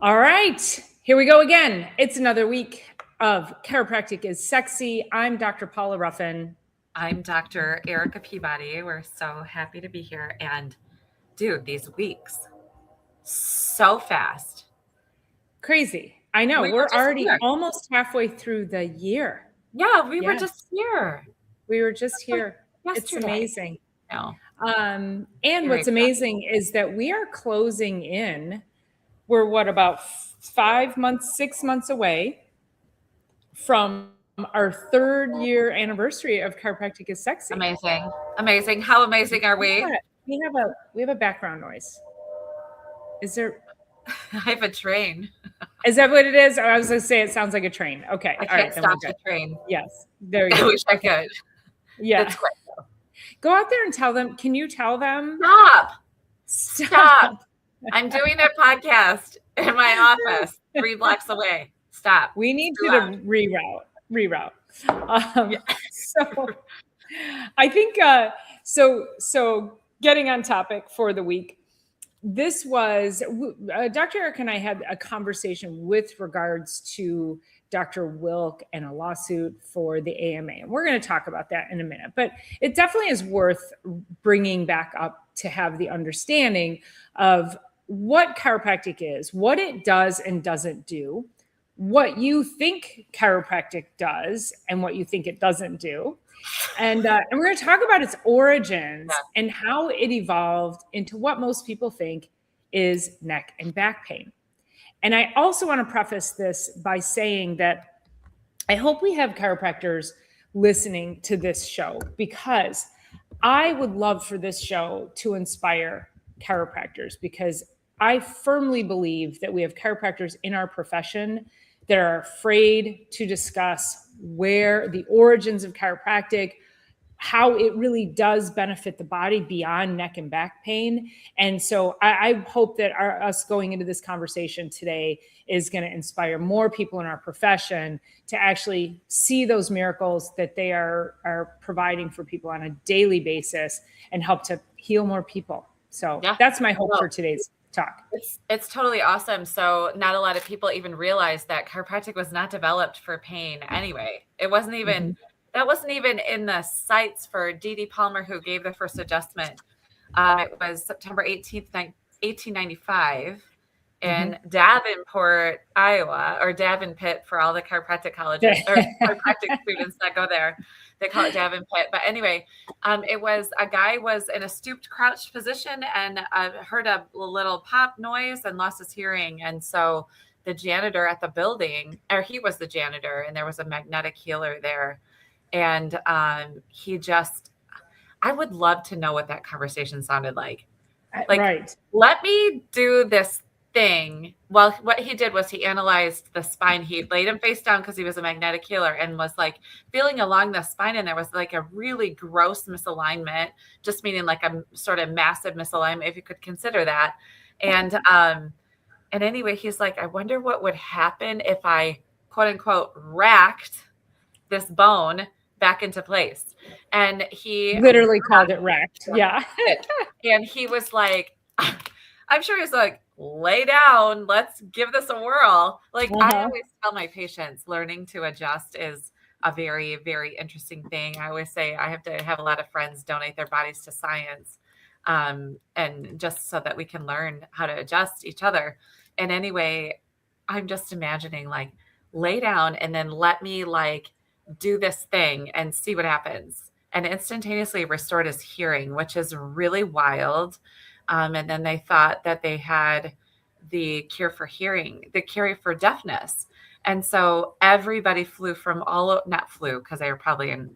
All right, here we go again. It's another week of Chiropractic is Sexy. I'm Dr. Paula Ruffin. I'm Dr. Erica Peabody. We're so happy to be here. And dude, these weeks, so fast. Crazy. I know. We were We're just already here. almost halfway through the year. Yeah, we were Yes, just here. we were just Like here. It's yesterday. amazing. No. And Very what's amazing is that we are closing in. We're about 5 months, 6 months away from our 3rd year anniversary of Chiropractic is Sexy. Amazing. Amazing. How amazing are we? We have a background noise. Is there? I have a train. Is that what it is? I was going to say it sounds like a train. Okay. I All right. can't Then we're stop good. the train. Yes. There you I go. wish I could. Yeah. It's great. Go out there and tell them. Can you tell them? Stop. I'm doing a podcast in my office 3 blocks away. Stop. We need you to reroute. So I think, so getting on topic for the week, this was, Dr. Eric and I had a conversation with regards to Dr. Wilk and a lawsuit for the AMA. And we're going to talk about that in a minute, but it definitely is worth bringing back up to have the understanding of what chiropractic is, what it does and doesn't do, what you think chiropractic does and what you think it doesn't do. And we're going to talk about its origins and how it evolved into what most people think is neck and back pain. And I also want to preface this by saying that I hope we have chiropractors listening to this show, because I would love for this show to inspire chiropractors, because I firmly believe that we have chiropractors in our profession that are afraid to discuss where the origins of chiropractic, how it really does benefit the body beyond neck and back pain. And so I hope that us going into this conversation today is going to inspire more people in our profession to actually see those miracles that they are providing for people on a daily basis and help to heal more people. So that's my hope for today's talk. It's totally awesome. So not a lot of people even realize that chiropractic was not developed for pain anyway. It wasn't even, that wasn't even in the sights for D.D. Palmer, who gave the first adjustment. It was September 18th, 1895 in Davenport, Iowa, or Davenport for all the chiropractic colleges or chiropractic students that go there. They call it Davenport. But anyway, it was a guy was in a stooped, crouched position and heard a little pop noise and lost his hearing. And so the janitor at the building, or he was the janitor, and there was a magnetic healer there. And he just, I would love to know what that conversation sounded like. Like, let me do this thing. Well, what he did was he analyzed the spine. He laid him face down because he was a magnetic healer, and was like feeling along the spine, and there was like a really gross misalignment, just meaning like a sort of massive misalignment, if you could consider that. And anyway, he's like, I wonder what would happen if I, quote unquote, racked this bone back into place. And he literally called it racked. Yeah. And he was like, I'm sure he's like, lay down, let's give this a whirl. Like I always tell my patients, learning to adjust is a very, very interesting thing. I always say I have to have a lot of friends donate their bodies to science, and just so that we can learn how to adjust each other. And anyway, I'm just imagining like, lay down and then let me like do this thing and see what happens. And instantaneously restored his hearing, which is really wild. And then they thought that they had the cure for hearing, the cure for deafness. And so everybody flew from not flew because they were probably in,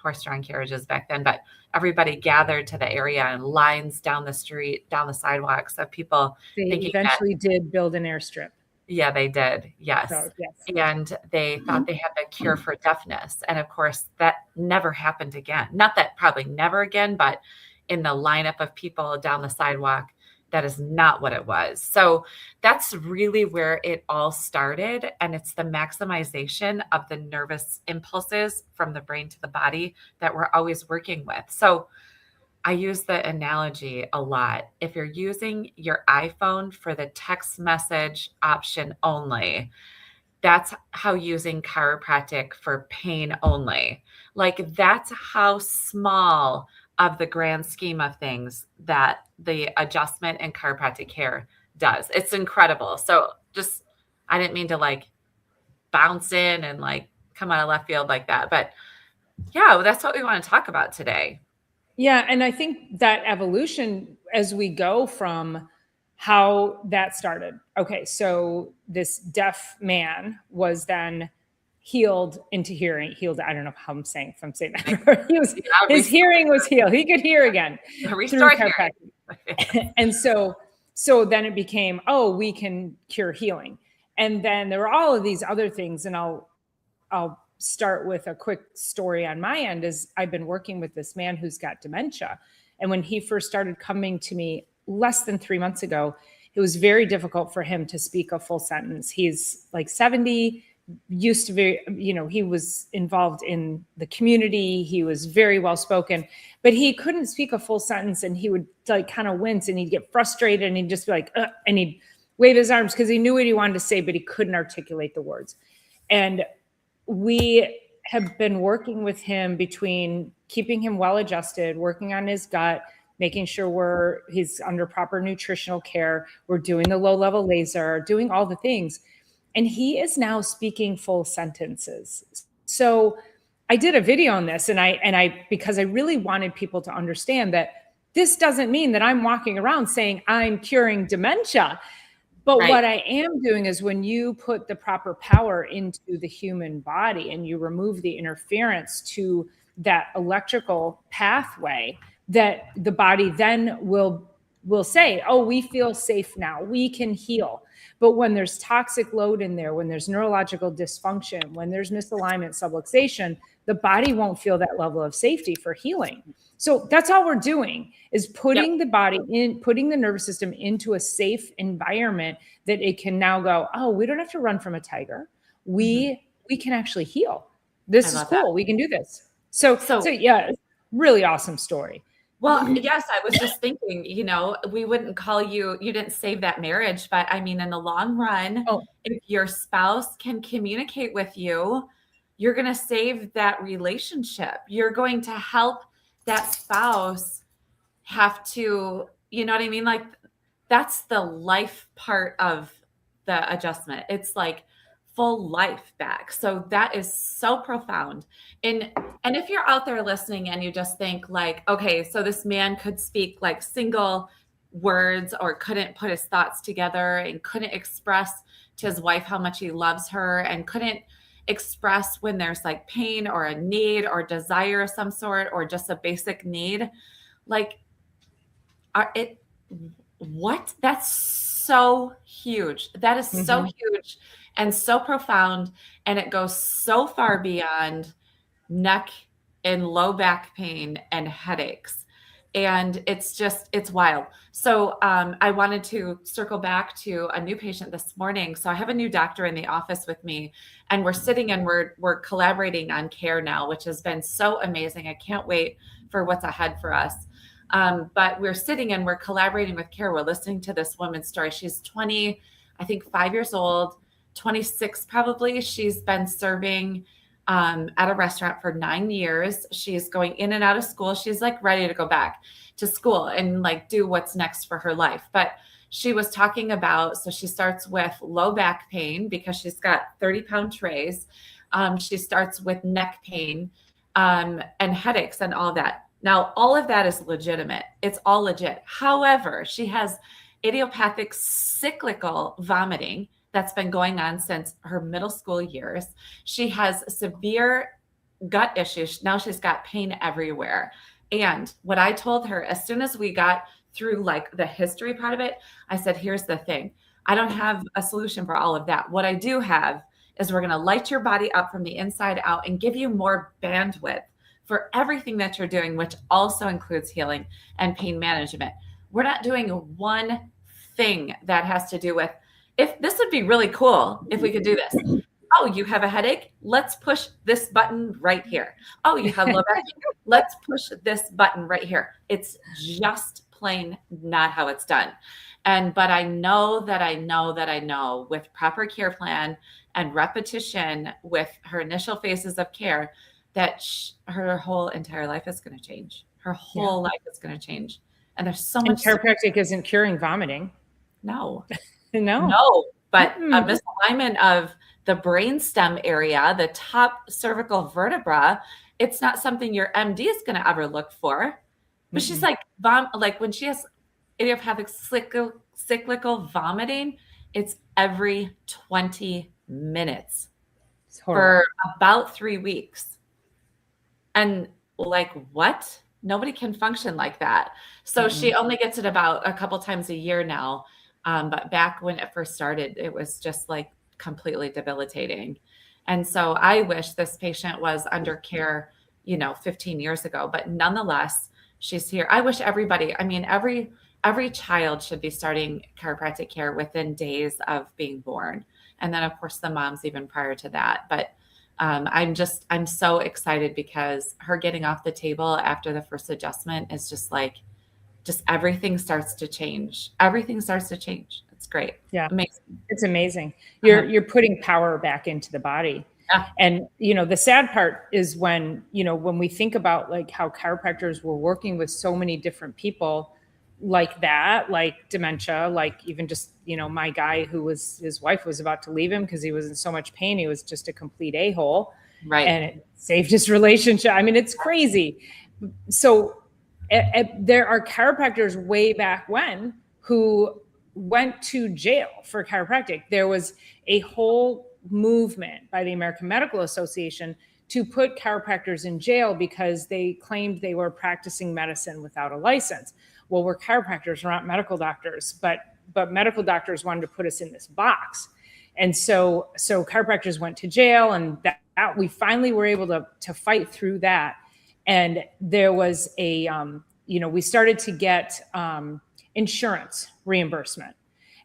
horse-drawn carriages back then, but everybody gathered to the area and lines down the street, down the sidewalks of people. They eventually did build an airstrip. Yeah, they did. Yes. So, yes. And they thought they had the cure for deafness. And of course, that never happened again. Not that probably never again, but in the lineup of people down the sidewalk, that is not what it was. So that's really where it all started. And it's the maximization of the nervous impulses from the brain to the body that we're always working with. So I use the analogy a lot. If you're using your iPhone for the text message option only, that's how using chiropractic for pain only. Like that's how small of the grand scheme of things that the adjustment and chiropractic care does. It's incredible. So just, I didn't mean to like bounce in and like come out of left field like that. But yeah, well, that's what we want to talk about today. Yeah, and I think that evolution as we go from how that started. Okay, so this deaf man was then healed into hearing. Healed, I don't know how I'm saying if I'm saying that. His hearing was healed. He could hear again through chiropractic. And so then it became, oh, we can cure healing. And then there were all of these other things, and I'll start with a quick story on my end. Is I've been working with this man who's got dementia. And when he first started coming to me less than 3 months ago, it was very difficult for him to speak a full sentence. He's like 70, used to be, he was involved in the community. He was very well spoken, but he couldn't speak a full sentence, and he would like kind of wince, and he'd get frustrated, and he'd just be like, and he'd wave his arms because he knew what he wanted to say, but he couldn't articulate the words. And we have been working with him between keeping him well adjusted, working on his gut, making sure he's under proper nutritional care. We're doing the low-level laser, doing all the things. And he is now speaking full sentences. So I did a video on this, and I because I really wanted people to understand that this doesn't mean that I'm walking around saying I'm curing dementia. But what I am doing is when you put the proper power into the human body and you remove the interference to that electrical pathway, that the body then will say, oh, we feel safe now, we can heal. But when there's toxic load in there, when there's neurological dysfunction, when there's misalignment, subluxation, the body won't feel that level of safety for healing. So that's all we're doing is putting the body in, putting the nervous system into a safe environment that it can now go, oh, we don't have to run from a tiger. We can actually heal. This is cool. We can do this. So yeah, really awesome story. Well, yes, I was just thinking, we wouldn't call you didn't save that marriage, but I mean, in the long run, if your spouse can communicate with you, you're going to save that relationship. You're going to help that spouse have to, you know what I mean? Like that's the life part of the adjustment. It's like full life back. So that is so profound. And if you're out there listening and you just think like, okay, so this man could speak like single words or couldn't put his thoughts together and couldn't express to his wife how much he loves her and couldn't express when there's like pain or a need or desire of some sort or just a basic need, like that's so huge. That is so huge and so profound, and it goes so far beyond neck and low back pain and headaches. And it's wild. So I wanted to circle back to a new patient this morning. So I have a new doctor in the office with me, and we're sitting and we're collaborating on care now, which has been so amazing. I can't wait for what's ahead for us. But we're sitting and we're collaborating with care. We're listening to this woman's story. She's 20, I think 5 years old, 26 probably. She's been serving at a restaurant for 9 years. She's going in and out of school. She's like ready to go back to school and like do what's next for her life. But she was talking about, so she starts with low back pain because she's got 30-pound trays. She starts with neck pain and headaches and all that. Now, all of that is legitimate. It's all legit. However, she has idiopathic cyclical vomiting that's been going on since her middle school years. She has severe gut issues. Now she's got pain everywhere. And what I told her, as soon as we got through like the history part of it, I said, here's the thing. I don't have a solution for all of that. What I do have is we're going to light your body up from the inside out and give you more bandwidth for everything that you're doing, which also includes healing and pain management. We're not doing one thing that has to do with, if this would be really cool if we could do this. Oh, you have a headache? Let's push this button right here. Oh, you have low back pain? Let's push this button right here. It's just plain not how it's done. But I know that I know that I know with proper care plan and repetition with her initial phases of care that her whole entire life is going to change. Her whole life is going to change. And there's so And much. chiropractic isn't curing vomiting. No. No. No, but a misalignment of the brainstem area, the top cervical vertebra, it's not something your MD is going to ever look for. But she's like, when she has idiopathic cyclical vomiting, it's every 20 minutes for about 3 weeks. And like, what? Nobody can function like that. So she only gets it about a couple times a year now. But back when it first started, it was just like completely debilitating. And so I wish this patient was under care, 15 years ago, but nonetheless, she's here. I wish everybody, I mean, every child should be starting chiropractic care within days of being born. And then of course the moms even prior to that. But I'm so excited because her getting off the table after the first adjustment is just everything starts to change. Everything starts to change. It's great. Yeah. Amazing. It's amazing. You're putting power back into the body. Yeah. And, the sad part is when we think about like how chiropractors were working with so many different people like that, like dementia, like even just, my guy his wife was about to leave him because he was in so much pain. He was just a complete a-hole. Right. And it saved his relationship. I mean, it's crazy. So there are chiropractors way back when who went to jail for chiropractic. There was a whole movement by the American Medical Association to put chiropractors in jail because they claimed they were practicing medicine without a license. Well, we're chiropractors, we're not medical doctors, but medical doctors wanted to put us in this box. And so chiropractors went to jail, and that we finally were able to fight through that. And there was we started to get insurance reimbursement.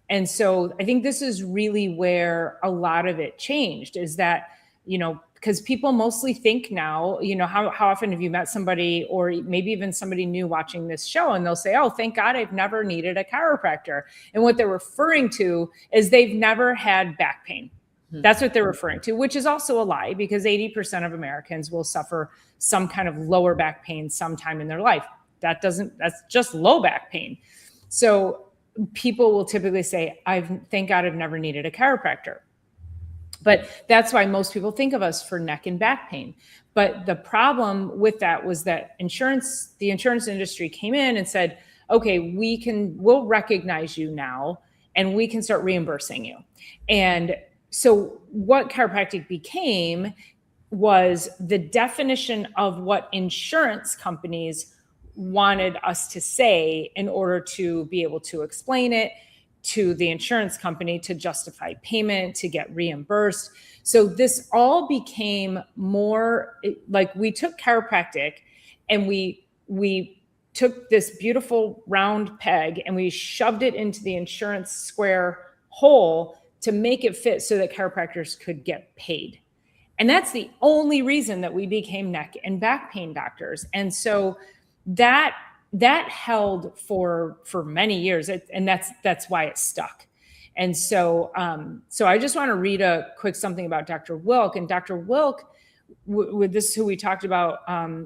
And so I think this is really where a lot of it changed, is that, because people mostly think now, how often have you met somebody or maybe even somebody new watching this show and they'll say, oh, thank God I've never needed a chiropractor. And what they're referring to is they've never had back pain. That's what they're referring to, which is also a lie, because 80% of Americans will suffer some kind of lower back pain sometime in their life. That's just low back pain. So people will typically say, thank God I've never needed a chiropractor. But that's why most people think of us for neck and back pain. But the problem with that was that the insurance industry came in and said, okay, we'll recognize you now and we can start reimbursing you. And so what chiropractic became was the definition of what insurance companies wanted us to say in order to be able to explain it to the insurance company to justify payment, to get reimbursed. So this all became more like we took chiropractic and we took this beautiful round peg and we shoved it into the insurance square hole to make it fit so that chiropractors could get paid. And that's the only reason that we became neck and back pain doctors. And so that held for many years, and that's why it stuck. And so I just want to read a quick something about Dr. Wilk. And Dr. Wilk, this is who we talked about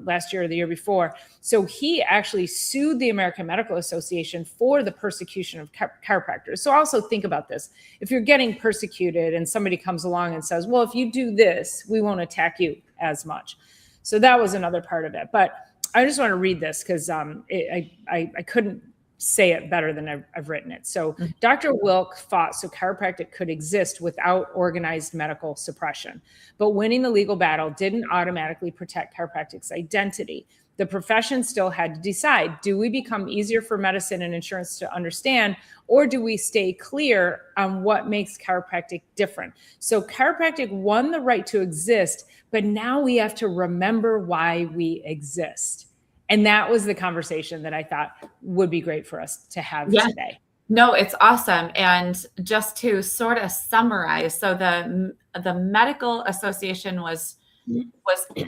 last year or the year before. So he actually sued the American Medical Association for the persecution of chiropractors. So also think about this. If you're getting persecuted and somebody comes along and says, well, if you do this, we won't attack you as much. So that was another part of it. But I just want to read this because I couldn't say it better than I've written it. So Dr. Wilk fought so chiropractic could exist without organized medical suppression. But winning the legal battle didn't automatically protect chiropractic's identity. The profession still had to decide, do we become easier for medicine and insurance to understand, or do we stay clear on what makes chiropractic different? So chiropractic won the right to exist, but now we have to remember why we exist. And that was the conversation that I thought would be great for us to have today. No, it's awesome. And just to sort of summarize, so the medical association was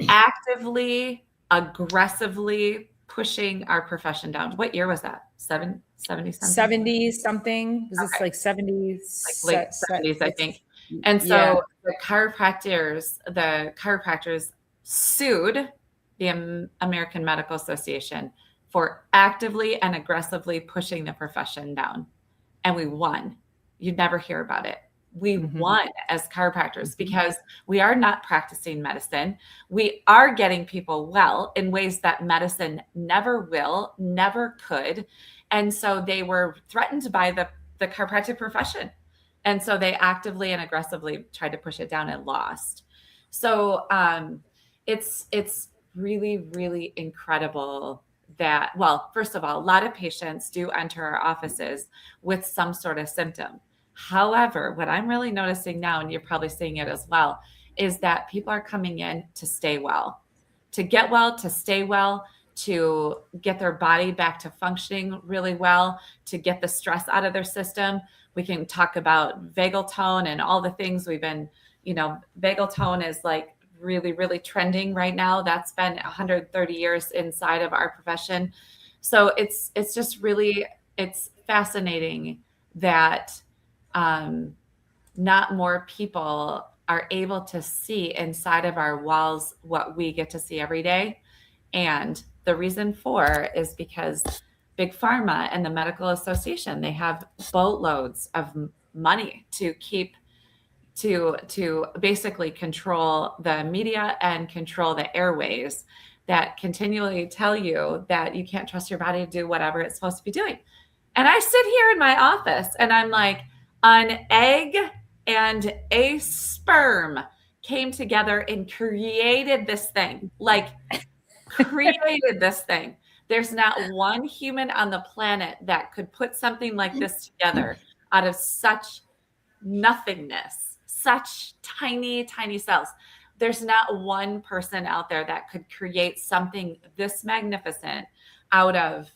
actively, aggressively pushing our profession down. What year was that? 70 something? 70 something. Was this Okay. like 70? Like late 70s, I think. And Yeah. so the chiropractors sued the American Medical Association for actively and aggressively pushing the profession down. And we won. You'd never hear about it. We won as chiropractors because we are not practicing medicine. We are getting people well in ways that medicine never will, never could. And so they were threatened by the chiropractic profession. And so they actively and aggressively tried to push it down and lost. So it's really, really incredible that, well, first of all, a lot of patients do enter our offices with some sort of symptom. However, what I'm really noticing now, and you're probably seeing it as well, is that people are coming in to stay well, to get well, to stay well, to get their body back to functioning really well, to get the stress out of their system. We can talk about vagal tone and all the things we've been, vagal tone is like really, really trending right now. That's been 130 years inside of our profession. So it's just really, it's fascinating that not more people are able to see inside of our walls what we get to see every day. And the reason for is because Big Pharma and the Medical Association, they have boatloads of money to keep to basically control the media and control the airways that continually tell you that you can't trust your body to do whatever it's supposed to be doing. And I sit here in my office and I'm like, an egg and a sperm came together and created this thing. Like, created this thing. There's not one human on the planet that could put something like this together out of such nothingness, such tiny, tiny cells. There's not one person out there that could create something this magnificent out of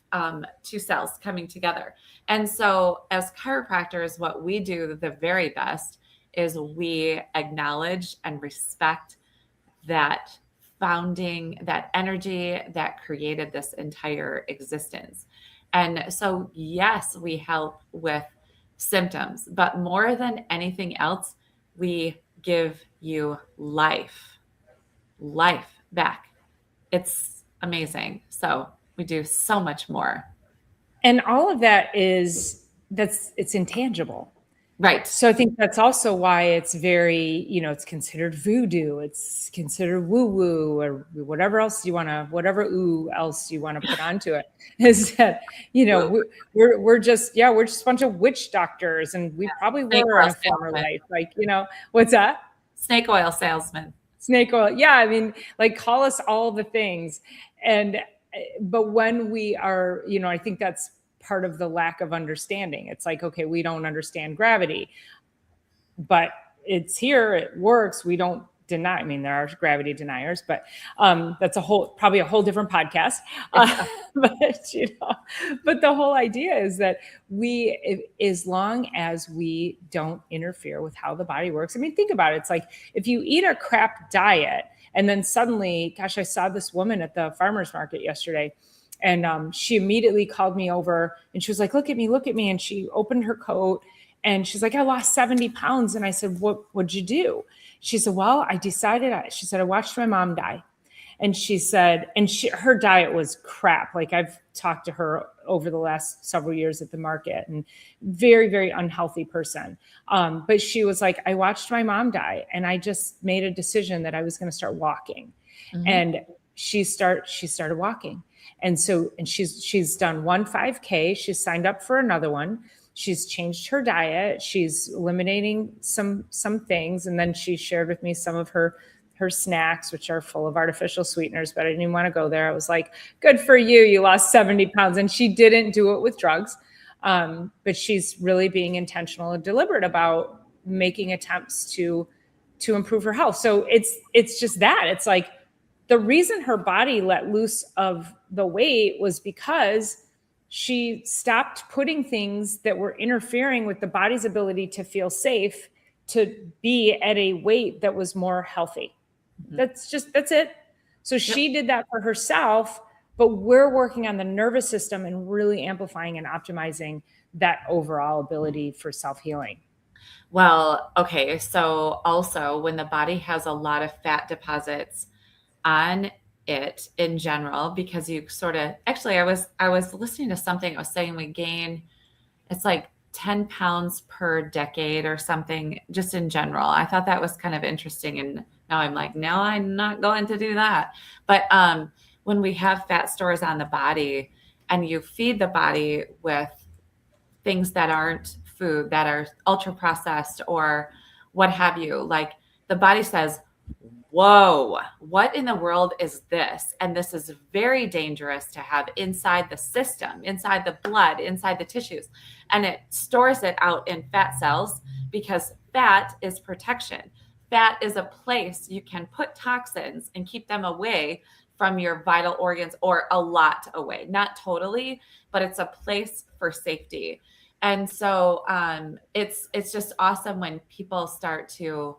two cells coming together. And so as chiropractors, what we do the very best is we acknowledge and respect that founding, that energy that created this entire existence. And so, yes, we help with symptoms, but more than anything else, we give you life back. It's amazing. So we do so much more. And all of that it's intangible. Right. So I think that's also why it's very, it's considered voodoo. It's considered woo woo or whatever else you want to, whatever ooh else you want to put onto it. Is that, we're just a bunch of witch doctors, and we probably were in a former life. Like, what's that? Snake oil salesman. Snake oil. Yeah. I mean, like, call us all the things. But when we are, I think that's part of the lack of understanding. It's like, okay, we don't understand gravity, but it's here, it works. We don't deny. I mean, there are gravity deniers, but that's probably a whole different podcast. But the whole idea is that as long as we don't interfere with how the body works. I mean, think about it. It's like if you eat a crap diet and then suddenly, gosh, I saw this woman at the farmer's market yesterday. And she immediately called me over and she was like, look at me. And she opened her coat and she's like, I lost 70 pounds. And I said, what'd you do? She said, well, I decided, she said, I watched my mom die. And she said, her diet was crap. Like, I've talked to her over the last several years at the market, and very, very unhealthy person. But she was like, I watched my mom die and I just made a decision that I was going to start walking. Mm-hmm. And she started walking. And she's done one 5K. She's signed up for another one. She's changed her diet. She's eliminating some things. And then she shared with me some of her snacks, which are full of artificial sweeteners, but I didn't even want to go there. I was like, good for you. You lost 70 pounds. And she didn't do it with drugs. But she's really being intentional and deliberate about making attempts to improve her health. So it's just that. It's like, the reason her body let loose of the weight was because she stopped putting things that were interfering with the body's ability to feel safe to be at a weight that was more healthy. That's it. So she did that for herself, but we're working on the nervous system and really amplifying and optimizing that overall ability for self-healing. Well, okay. So also when the body has a lot of fat deposits on it in general, because you sort of, actually, I was listening to something. I was saying we gain, it's like 10 pounds per decade or something, just in general. I thought that was kind of interesting. And now I'm like, no, I'm not going to do that. But when we have fat stores on the body and you feed the body with things that aren't food, that are ultra processed or what have you, like the body says, whoa, what in the world is this? And this is very dangerous to have inside the system, inside the blood, inside the tissues. And it stores it out in fat cells because fat is protection. Fat is a place you can put toxins and keep them away from your vital organs, or a lot away, not totally, but it's a place for safety. And so it's just awesome when people start to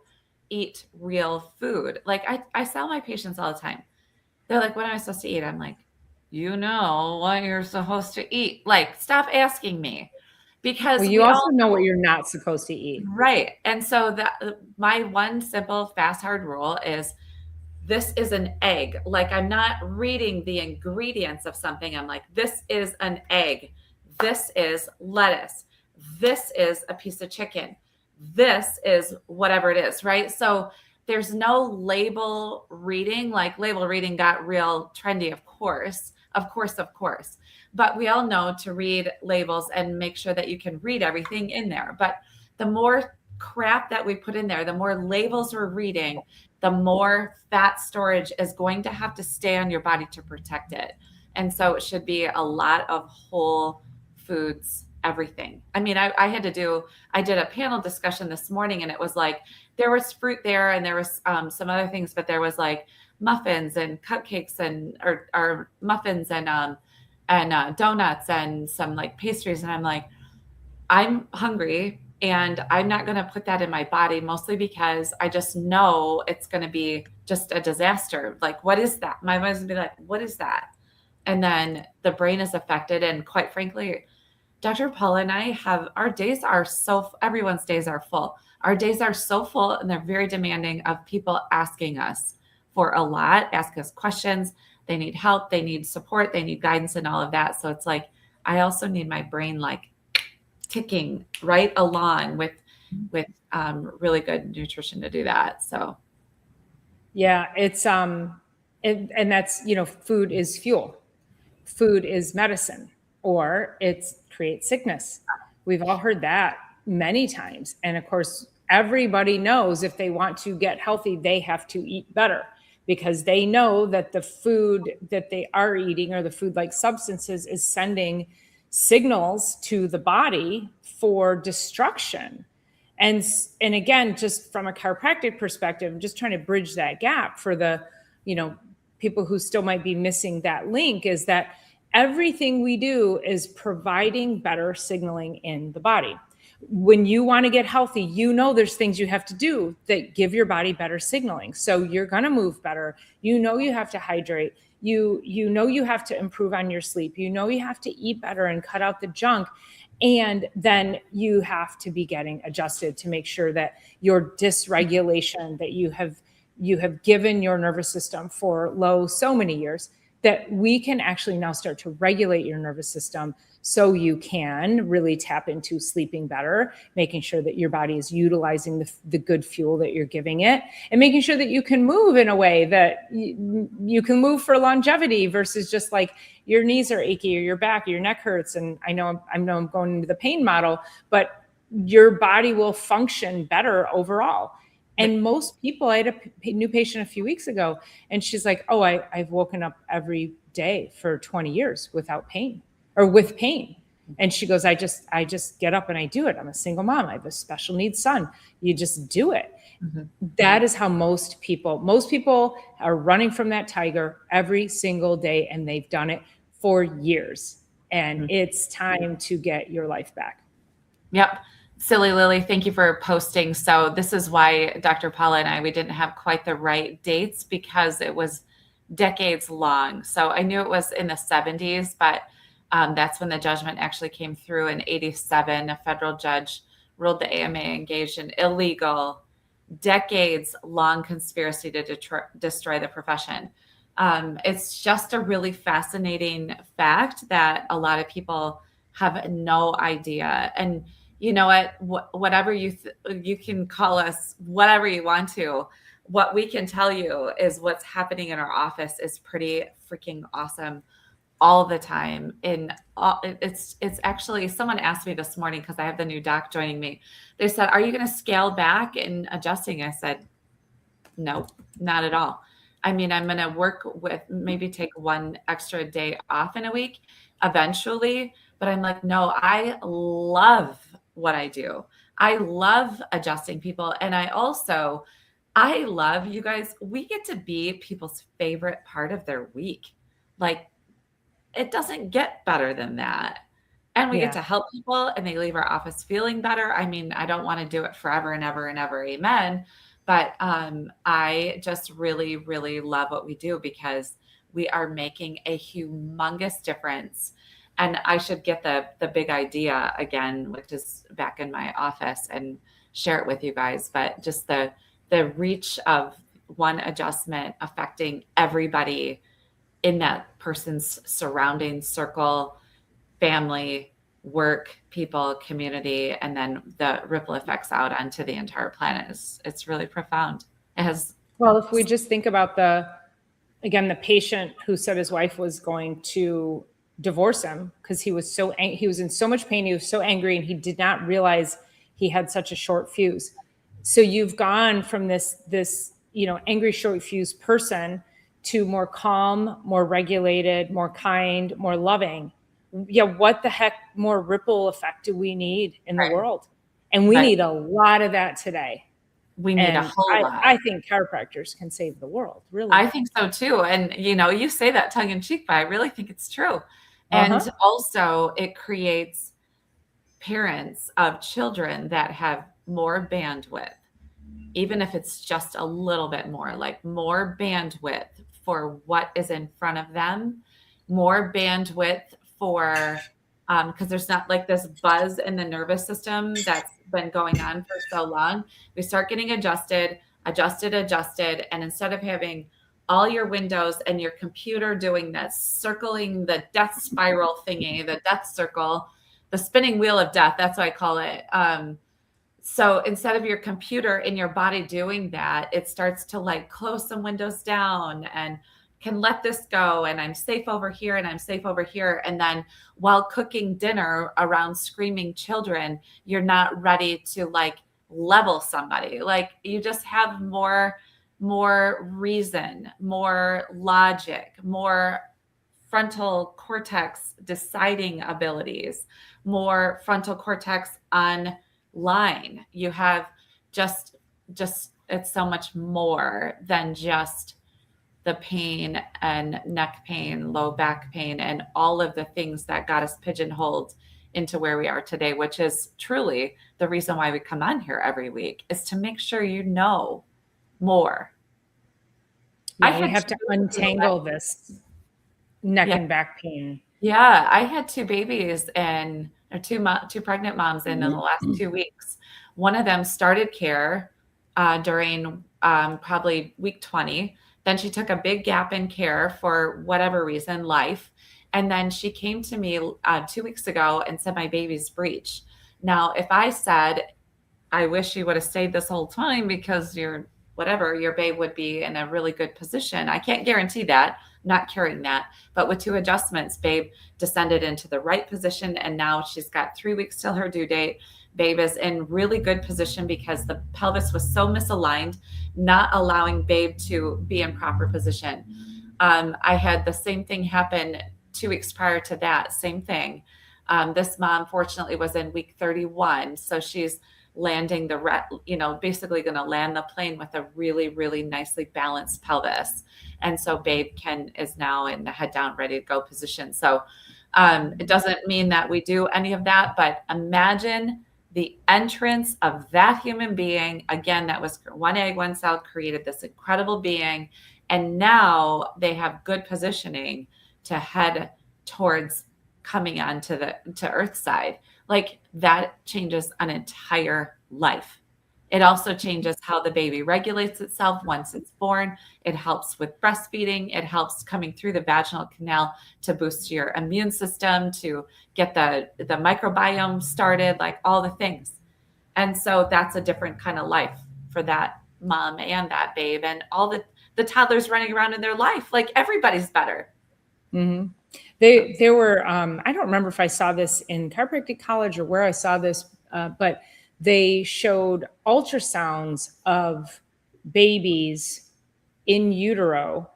eat real food. Like I tell my patients all the time, they're like, what am I supposed to eat? I'm like, you know what you're supposed to eat. Like, stop asking me, because Well, you we also all know what you're not supposed to eat. right. And so that my one simple fast hard rule is this is an egg. Like, I'm not reading the ingredients of something. I'm like, this is an egg. This is lettuce. This is a piece of chicken. This is whatever it is, right? So there's no label reading. Like, label reading got real trendy, of course, of course, of course. But we all know to read labels and make sure that you can read everything in there. But the more crap that we put in there, the more labels we're reading, the more fat storage is going to have to stay on your body to protect it. And so it should be a lot of whole foods, everything. I mean, I did a panel discussion this morning, and it was like, there was fruit there and there was some other things, but there was like muffins and cupcakes and, or muffins and donuts and some like pastries. And I'm like, I'm hungry. And I'm not going to put that in my body, mostly because I just know it's going to be just a disaster. Like, what is that? My mind's going to be like, what is that? And then the brain is affected. And quite frankly, Dr. Paula and I have, our days are so, everyone's days are full. Our days are so full, and they're very demanding of people asking us for a lot, ask us questions. They need help, they need support, they need guidance and all of that. So it's like, I also need my brain like ticking right along with really good nutrition to do that. So Yeah, it's and that's, you know, food is fuel. Food is medicine, or it's creates sickness. We've all heard that many times. And of course, everybody knows if they want to get healthy, they have to eat better, because they know that the food that they are eating, or the food like substances, is sending signals to the body for destruction. And again, just from a chiropractic perspective, I'm just trying to bridge that gap for the, you know, people who still might be missing that link, is that everything we do is providing better signaling in the body. When you want to get healthy, you know there's things you have to do that give your body better signaling. So you're going to move better. You know you have to hydrate. You know you have to improve on your sleep. You know you have to eat better and cut out the junk. And then you have to be getting adjusted to make sure that your dysregulation that you have given your nervous system for so many years, that we can actually now start to regulate your nervous system so you can really tap into sleeping better, making sure that your body is utilizing the good fuel that you're giving it, and making sure that you can move in a way that you can move for longevity, versus just like your knees are achy or your back or your neck hurts. And I know I'm going into the pain model, but your body will function better overall. And most people, I had a new patient a few weeks ago, and she's like, oh, I've woken up every day for 20 years without pain, or with pain. And she goes, I just get up and I do it. I'm a single mom. I have a special needs son. You just do it. Mm-hmm. That is how most people are running from that tiger every single day. And they've done it for years. and it's time to get your life back. Yep. Silly Lily, thank you for posting. So this is why Dr. Paula and I, we didn't have quite the right dates because it was decades long. So I knew it was in the 70s, but that's when the judgment actually came through in 87. A federal judge ruled the AMA engaged in illegal, decades long conspiracy to destroy the profession. It's just a really fascinating fact that a lot of people have no idea. And you know what, whatever you can call us whatever you want to. What we can tell you is what's happening in our office is pretty freaking awesome all the time. And it's actually, someone asked me this morning because I have the new doc joining me. They said, "Are you going to scale back in adjusting?" I said, "No, not at all. I mean, I'm going to work with maybe take one extra day off in a week eventually." But I'm like, no, I love what I do. I love adjusting people. And I love, you guys, we get to be people's favorite part of their week. Like, it doesn't get better than that. And we get to help people and they leave our office feeling better. I mean, I don't want to do it forever and ever and ever. Amen. But I just really, really love what we do because we are making a humongous difference. And I should get the big idea again, which is back in my office, and share it with you guys. But just the reach of one adjustment affecting everybody in that person's surrounding circle, family, work, people, community, and then the ripple effects out onto the entire planet it's really profound. It has. Well, if we just think about the patient who said his wife was going to divorce him because he was in so much pain, he was so angry, and he did not realize he had such a short fuse. So you've gone from this angry, short fuse person to more calm, more regulated, more kind, more loving. Yeah, what the heck more ripple effect do we need in the world? And we need a lot of that today. We need a whole lot. I think chiropractors can save the world, really. I think so too. And you say that tongue in cheek, but I really think it's true. And also it creates parents of children that have more bandwidth, even if it's just a little bit more, like more bandwidth for what is in front of them, more bandwidth for, because there's not like this buzz in the nervous system that's been going on for so long. We start getting adjusted. And instead of having all your windows and your computer doing that, circling the death spiral thingy, the death circle, the spinning wheel of death, that's what I call it. So instead of your computer in your body doing that, it starts to like close some windows down and can let this go. And I'm safe over here and I'm safe over here. And then while cooking dinner around screaming children, you're not ready to like level somebody. Like you just have more reason, more logic, more frontal cortex deciding abilities, more frontal cortex online. You have just it's so much more than just the pain and neck pain, low back pain, and all of the things that got us pigeonholed into where we are today, which is truly the reason why we come on here every week, is to make sure you know more. Yeah, we have to untangle this neck and back pain. Yeah, I had two babies and two pregnant moms in the last 2 weeks. One of them started care during probably week 20. Then she took a big gap in care for whatever reason, life. And then she came to me 2 weeks ago and said, my baby's breech. Now, if I said, I wish you would have stayed this whole time because your babe would be in a really good position. I can't guarantee that, not carrying that. But with 2 adjustments, babe descended into the right position. And now she's got 3 weeks till her due date. Babe is in really good position because the pelvis was so misaligned, not allowing babe to be in proper position. I had the same thing happen 2 weeks prior to that, same thing. This mom fortunately was in week 31. So she's landing basically going to land the plane with a really, really nicely balanced pelvis. And so babe is now in the head down, ready to go position. So It doesn't mean that we do any of that, but imagine the entrance of that human being. Again, that was one egg, one cell, created this incredible being. And now they have good positioning to head towards coming onto to Earth side. Like that changes an entire life. It also changes how the baby regulates itself once it's born. It helps with breastfeeding. It helps coming through the vaginal canal to boost your immune system, to get the microbiome started, like all the things. And so that's a different kind of life for that mom and that babe and all the toddlers running around in their life. Like everybody's better. Mm-hmm. They were, I don't remember if I saw this in chiropractic college or where I saw this, but they showed ultrasounds of babies in utero,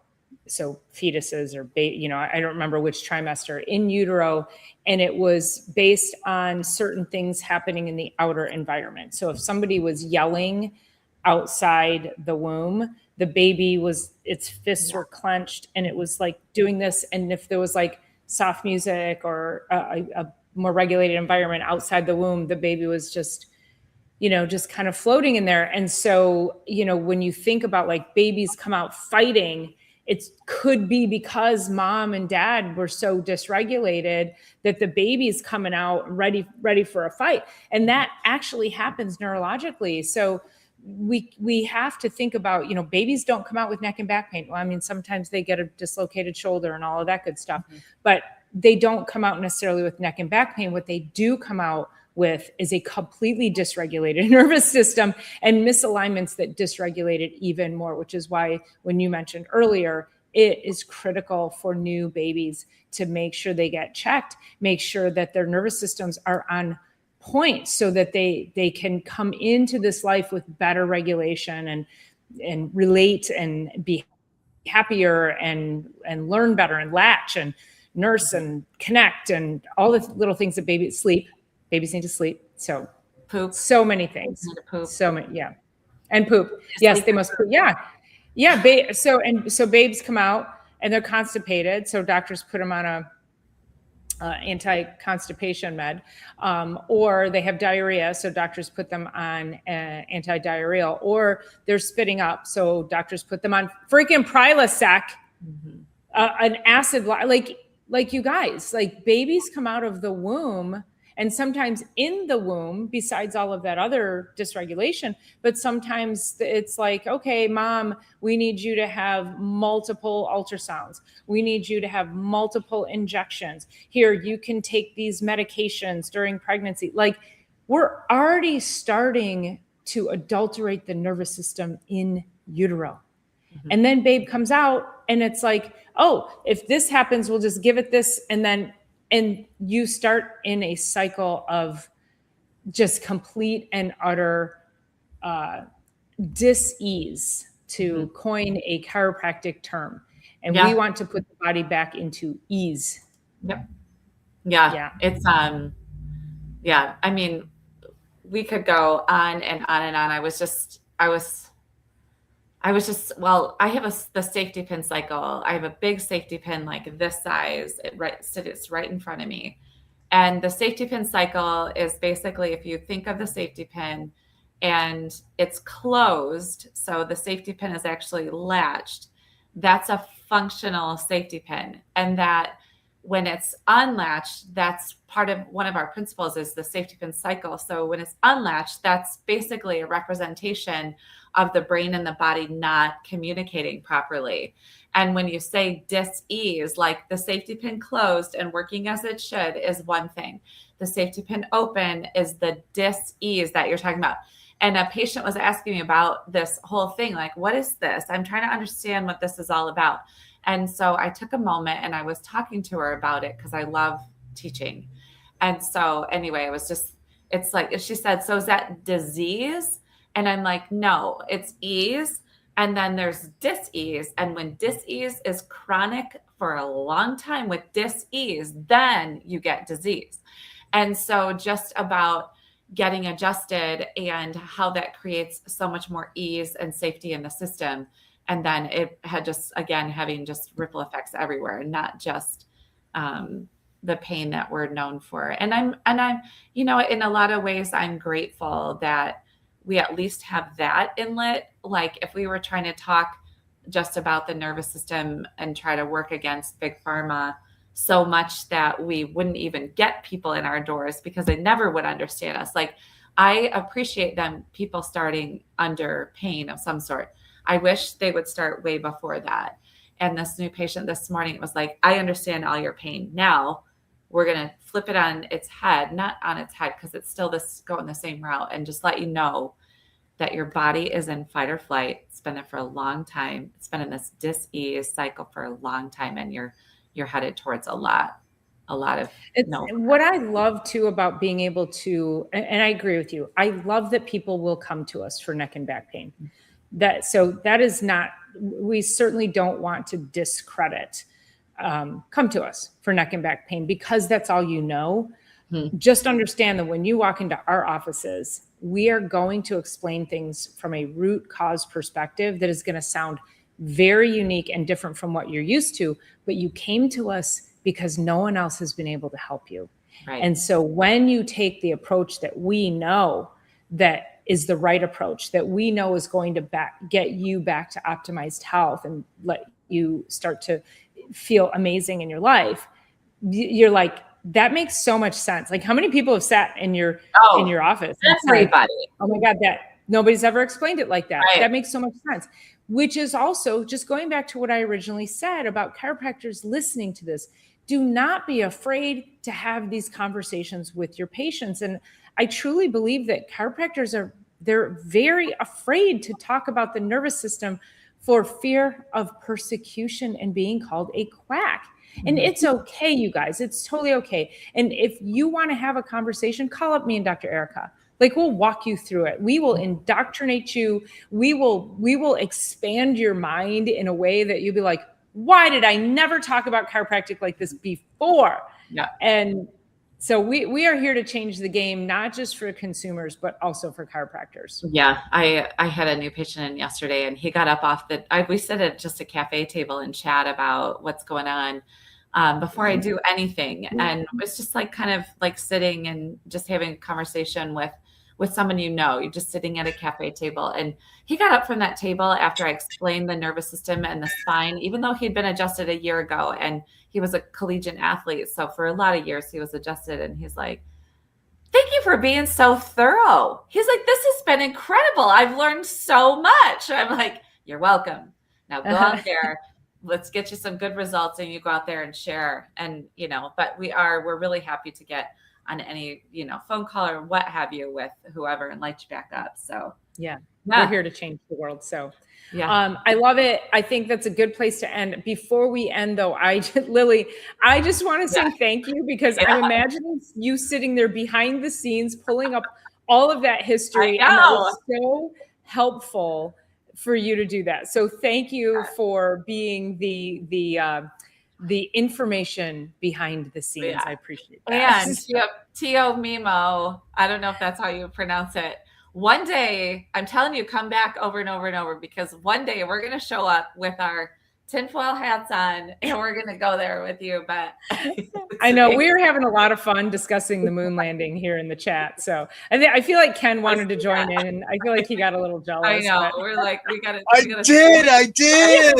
so fetuses or I don't remember which trimester, in utero, and it was based on certain things happening in the outer environment. So if somebody was yelling outside the womb, the baby was, its fists were clenched and it was like doing this, and if there was like soft music or a more regulated environment outside the womb, the baby was just just kind of floating in there. And so, when you think about like babies come out fighting, it could be because mom and dad were so dysregulated that the baby's coming out ready for a fight. And that actually happens neurologically. So we have to think about, babies don't come out with neck and back pain. Well, I mean, sometimes they get a dislocated shoulder and all of that good stuff, but they don't come out necessarily with neck and back pain. What they do come out with is a completely dysregulated nervous system and misalignments that dysregulate it even more, which is why when you mentioned earlier, it is critical for new babies to make sure they get checked, make sure that their nervous systems are on point so that they can come into this life with better regulation and relate and be happier and learn better and latch and nurse and connect and all the little things that babies need to sleep. So Poop. So many things. Poop. So many, yeah. And poop. Yes, they must poop. Yeah. Yeah. So babes come out and they're constipated. So doctors put them on a anti-constipation med, or they have diarrhea. So doctors put them on anti-diarrheal, or they're spitting up. So doctors put them on freaking Prilosec, an acid, like you guys, like babies come out of the womb. And sometimes in the womb, besides all of that other dysregulation, but sometimes it's like, okay, mom, we need you to have multiple ultrasounds. We need you to have multiple injections. Here, you can take these medications during pregnancy. Like we're already starting to adulterate the nervous system in utero. And then babe comes out and it's like, oh, if this happens, we'll just give it this. And you start in a cycle of just complete and utter dis-ease, to coin a chiropractic term. And we want to put the body back into ease. Yep. Yeah. It's, I mean, we could go on and on and on. Well, I have the safety pin cycle. I have a big safety pin like this size. It's right in front of me. And the safety pin cycle is basically, if you think of the safety pin and it's closed, so the safety pin is actually latched, that's a functional safety pin. And that when it's unlatched, that's part of one of our principles is the safety pin cycle. So when it's unlatched, that's basically a representation of the brain and the body not communicating properly. And when you say dis-ease, like the safety pin closed and working as it should is one thing. The safety pin open is the dis-ease that you're talking about. And a patient was asking me about this whole thing, like, what is this? I'm trying to understand what this is all about. And so I took a moment and I was talking to her about it because I love teaching. And so anyway, it's like, she said, so is that disease? And I'm like, no, it's ease. And then there's dis-ease. And when dis-ease is chronic for a long time with dis-ease, then you get disease. And so just about getting adjusted and how that creates so much more ease and safety in the system. And then it had just, again, having just ripple effects everywhere, not just the pain that we're known for. And I'm, you know, in a lot of ways, I'm grateful that we at least have that inlet. Like if we were trying to talk just about the nervous system and try to work against big pharma so much that we wouldn't even get people in our doors because they never would understand us. Like I appreciate them, people starting under pain of some sort. I wish they would start way before that. And this new patient this morning, it was like, I understand all your pain. Now we're going to flip it on its head, not on its head, because it's still this going the same route, and just let you know that your body is in fight or flight. It's been there for a long time. It's been in this dis-ease cycle for a long time, and you're headed towards a lot of what I love too about being able to, and I agree with you, I love that people will come to us for neck and back pain. That is not, we certainly don't want to discredit come to us for neck and back pain because that's all you know. Just understand that when you walk into our offices, we are going to explain things from a root cause perspective that is going to sound very unique and different from what you're used to, but you came to us because no one else has been able to help you. Right. And so when you take the approach that we know that is the right approach, that we know is going to get you back to optimized health and let you start to feel amazing in your life, you're like, that makes so much sense. Like how many people have sat in your office? Everybody. Oh my God, that nobody's ever explained it like that. Right. That makes so much sense. Which is also just going back to what I originally said about chiropractors listening to this. Do not be afraid to have these conversations with your patients. And I truly believe that chiropractors they're very afraid to talk about the nervous system for fear of persecution and being called a quack. And it's okay, you guys. It's totally okay. And if you want to have a conversation, call up me and Dr. Erica. Like we'll walk you through it. We will indoctrinate you. We will expand your mind in a way that you'll be like, why did I never talk about chiropractic like this before? Yeah. And so we are here to change the game, not just for consumers, but also for chiropractors. Yeah. I had a new patient in yesterday and he got up off we sit at just a cafe table and chat about what's going on before I do anything. And it's just like kind of like sitting and just having a conversation with someone, you're just sitting at a cafe table. And he got up from that table after I explained the nervous system and the spine, even though he'd been adjusted a year ago and he was a collegiate athlete. So for a lot of years he was adjusted, and he's like, thank you for being so thorough. He's like, this has been incredible. I've learned so much. I'm like, you're welcome. Now go out there. Let's get you some good results, and you go out there and share. And, but we're really happy to get on any, phone call or what have you with whoever and light you back up. So yeah. We're here to change the world. So yeah, I love it. I think that's a good place to end. Before we end though, Lily, I just want to say thank you because I'm imagining you sitting there behind the scenes, pulling up all of that history. And that was so helpful for you to do that. So thank you for being the information behind the scenes. I appreciate that. And Tio Mimo, I don't know if that's how you pronounce it. One day, I'm telling you, come back over and over and over, because one day we're going to show up with our tinfoil hats on and we're going to go there with you. But I know we're having a lot of fun discussing the moon landing here in the chat. So I feel like Ken wanted to join in. I feel like he got a little jealous. I know. We're like, I did.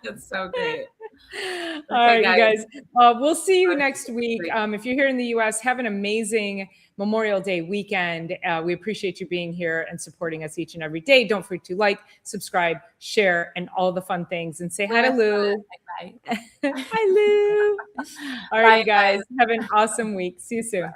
That's so great. All right, you guys. We'll see you next week. If you're here in the U.S., have an amazing Memorial Day weekend. We appreciate you being here and supporting us each and every day. Don't forget to like, subscribe, share, and all the fun things. And say hi to Lou. Bye. Hi, Lou. All right, you guys. Have an awesome week. See you soon.